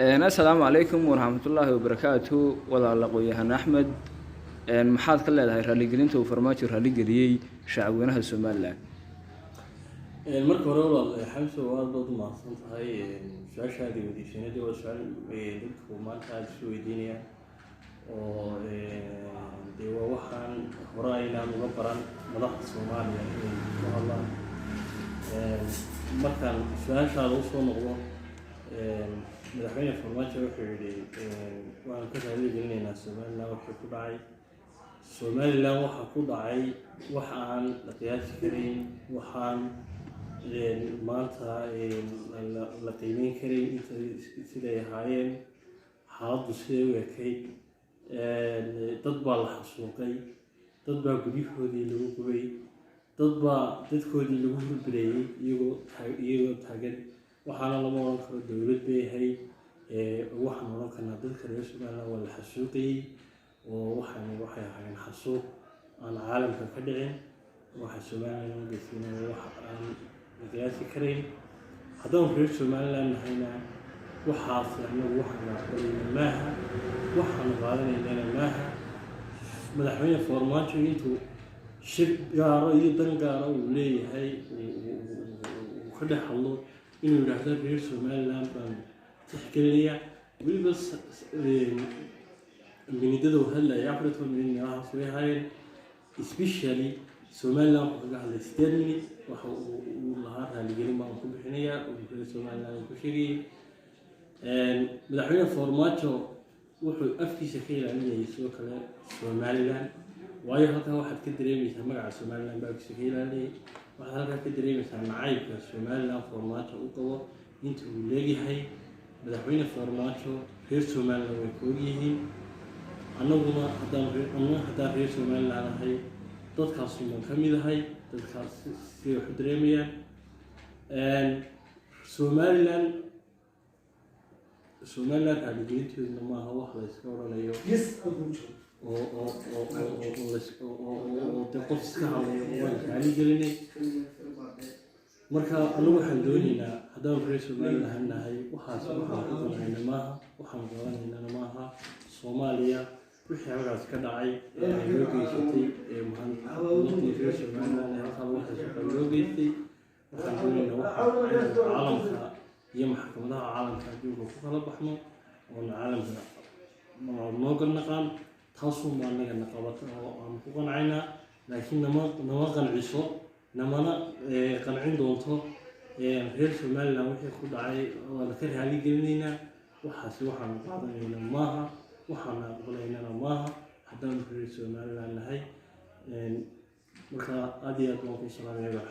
السلام عليكم ورحمة الله وبركاته ولا لقيها أحمد محاد كله هاي رالي جرينته وفرماتي رالي جريي شعبنا هالسومال له marka hore walaal xamso waa dood maaqsan tahay su'aashaadii weydiisanadii waa su'aal dadku maanta aad soo weydiinayaan oo dee waa waxaan hore aynaan uga baran madaxda Soomaaliya inay ku hadlaan markaan su'aashaada usoo noqdo madaxweyne farmaajo wuxuu yidhi waan ka raaligelinaynaa Somaliland wuxuu ku dhacay Somaliland waxa ku dhacay wax aan la qiyaasi karin waxaan maanta la qiimeyn karay inta siday ahaayeen xaaladdu siday u ekayd dad baa la xasuuqay dad baa guryahoodii lagu gubay dad baa dadkoodii lagu hurbilayay iyagoo taagan waxaana lama odhan karo dowlad bay ahayd waxaan odhan karnaa dadka reer Somaliland waa la xasuuqayay oo waxay ahaayeen xasuuq aan caalamka ka dhicin waxa Somaliland geesinaya wax aan qiyaasi karin haddaan reer Somaliland nahayna waxaas anagu waxaan aqbalayna maaha waxaan qaadanayna maaha madaxweyne farmaajo intuu shir gaaro iyo dan gaaro uu leeyahay uu ka dhex hadlo inuu yidhaahdo reer Somaliland baan tixgelinaya weliba minidada uu hadlaya 40 milyan meelahaas way ahaayeen especially Somaliland wuxuu kaga hadlay 8 minutes waxa uu lahaa raaligelin baan ku bixinayaa oo reer Somaliland ku sheegay madaxweyne farmaajo wuxuu afkiisa ka ilaalinayay sidoo kale Somaliland waayo halkan waxaad ka dareemaysaa magaca Somaliland baa afkiisa ka ilaalinayay waxaad halkan ka dareemaysaa nacaybka Somaliland farmaajo u qabo inta uu leeyahay madaxweyne farmaajo reer Somaliland way ku yihiin annaguna haddaan reer Somaliland ahay dadkaas oo ka mid ahay dadkaas si wax dareemayaan Somaliland raaligelinteeduna maaha wax la iska oranayo oo qof iska hadlayo waan raaligelinay marka anagu waxaan doonaynaa haddaan reer Somaliland nahay waxaas waxaan ku qanacayna maaha waxaan qaadanayna maaha Soomaaliya wixii halkaas ka dhacay loo geystay muhammad reer Somaliland halkaas waxaa loo geystay waxaan doonaynaa waxa caalamka iyo maxkamadaha caalamka adduunka ku kala baxno oo caalamka noo garnaqaan taasoo ma anaga naqabata oo aan ku qanacayna laakiin nama qanciso namana qancin doonto reer Somaliland wixii ku dhacay waa la ka raaligelinaynaa waxaas waxaan qaadanayna maaha waxaan aqbalaynana maaha haddaan reer Somaliland nahay marka aad iyo aad waan ku salaamayaa